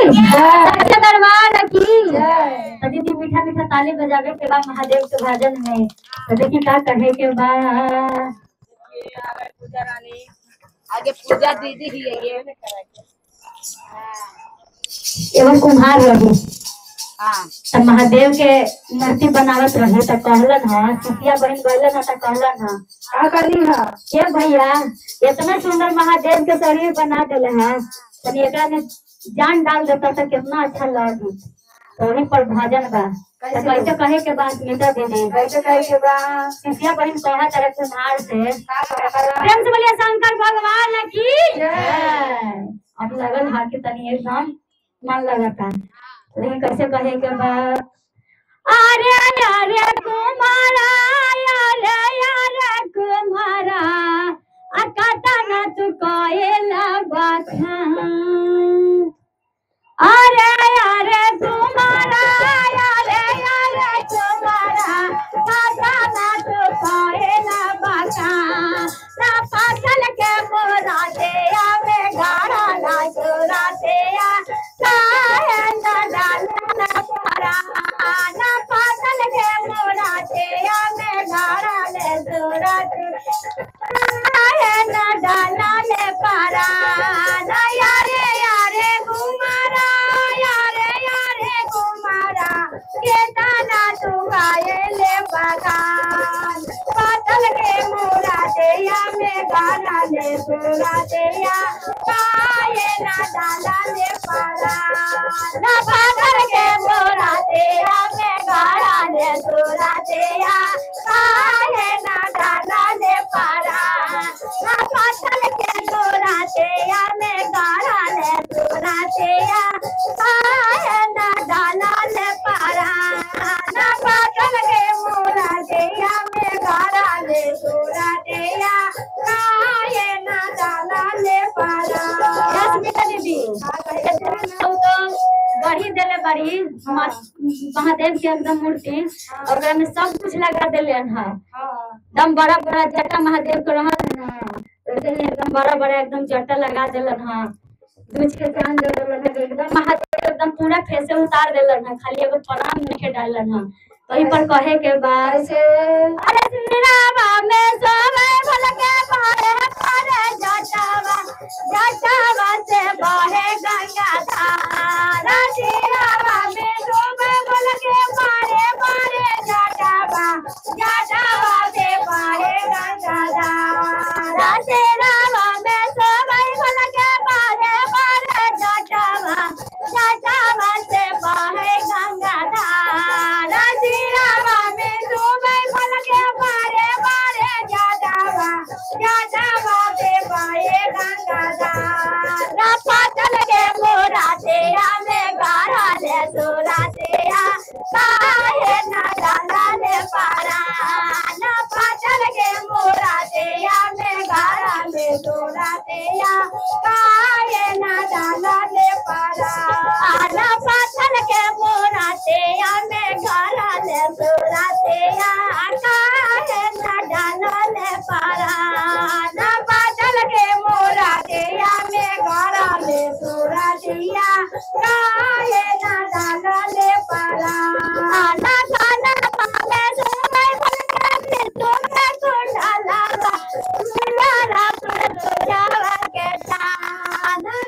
सच्चे दरबार की तो दीदी मीठा मीठा ताली बजावे के बाद महादेव के भजन में तो देखिए क्या कहे के बाद पूजा रानी आगे पूजा दीदी ही है ये एवं कुम्हार रही हाँ तो महादेव के मूर्ति बनावत रही तो कहलन हा सिपिया बहन गलन हा तो कहलन हा का करनी है ये भैया इतना सुंदर महादेव के शरीर बना दिले हैं तनी एकरा में जान डाल देता तो कितना अच्छा लगी तो वही पर भजन बा तो कैसे कहे के बाद मीठा दीदी कैसे कहे के बाद सिपिया बहन कहा तरह कुम्हार से प्रेम से बोलिए शंकर भगवान की अब लगल हा कि तनी एकदम मन लगता लेकिन कैसे कहे के बाद अरे अरे कुमारा यारे कुमारा अकता न तू कोयला बाथा अरे अरे कुमारा यारे कुमारा अकता न तू कोयला बाथा ना पागल के मोरा दे आवे गाड़ा ना चोरा दे आ ना पागल के मोरा दे आवे गाड़ा ले चोरा दे ना डाला ले पारा ना यारे कुमारा यारे कुमारा के दाना तू गाये ले बगान पागल के मोरा दे आवे गाड़ा ले चोरा दे काये ना डाला ले पारा ना पागल के मोरा दे आवे गाड़ा ले चोरा दे काये ना डाला ले पारा ना पागल के मोरा दे आवे गाड़ा ले चोरा दे काये ना डाला ले पारा ना पागल के मोरा दे आवे गाड़ा ले चोरा दे काये ना डाला ले पारा दीदी गढ़ी देले बड़ी महादेव के एकदम मूर्ति और में सब कुछ लगा देले है एकदम बड़ा बड़ा जटा महादेव के रहल है एकदम बड़ा बड़ा एकदम जटा लगा देलन है दूज के चांद दे देलन है एकदम महादेव एकदम पूरा फेसे उतार देलन है खाली एगो प्रणाम नहीं डालन है वही पर कहे के बाद कैसे अरे सिरावा में सोवे भल के पारे पारे जटावा से बहे गंगा धारा सिरावा में सोवे भल के पारे पारे जटावा से बहे गंगा धारा सिरावा में सोवे भल के पारे पारे जटावा से बहे गंगा धारा सिरावा में सोवे भल के पारे पारे जटावा से बहे गंगा धारा पातल के मोरा से हमें गारा ले सोरा से काहे ना डाला ले पारा ना पातल के मोरा से हमें गारा ले सोरा से काहे ना डाला ले पारा ना पातल के मोरा से हमें गारा ले सोरा से काहे ना डाला ले पारा ना पातल के मोरा से हमें गारा ले सोरा से काहे ना डाला ले पारा ना खाना पावे सोमे भलके फिर सोमे को डाला मेरा पर तो जावा के ना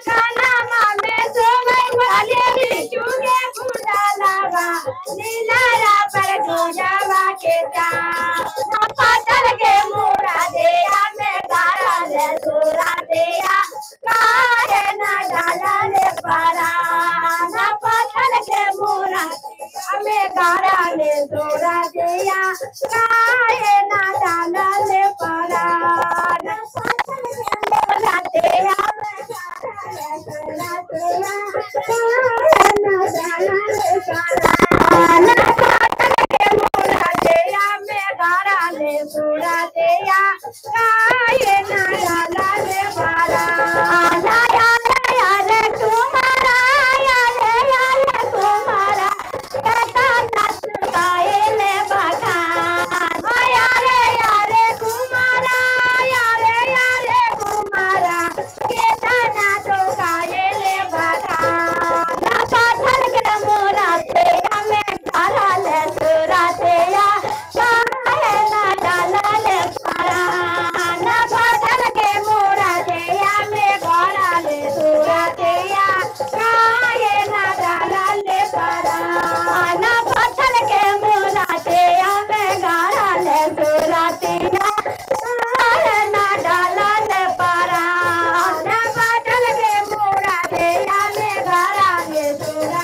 खाना मामे सोमे भले चुगे डाला नीला पर को जावा के ना पातल के मोरा दे हमें गारा ले सोरा दे काहे ना डाला ले पारा ना पातल के मोरा हमें गारा ले सोरा दे काहे ना डाला ले पारा ना पातल के मोरा दे हमें गारा ले सोरा दे काहे ना डाला ले पारा ना पातल के मोरा दे हमें गारा ले सोरा दे काहे ना डाला ले पारा यारे तुम्हारा यारे तुम्हारा कहता नच गाए ले बखान यारे तुम्हारा यारे तुम्हारा कहता ना तो गाए ले बखान घराने सुना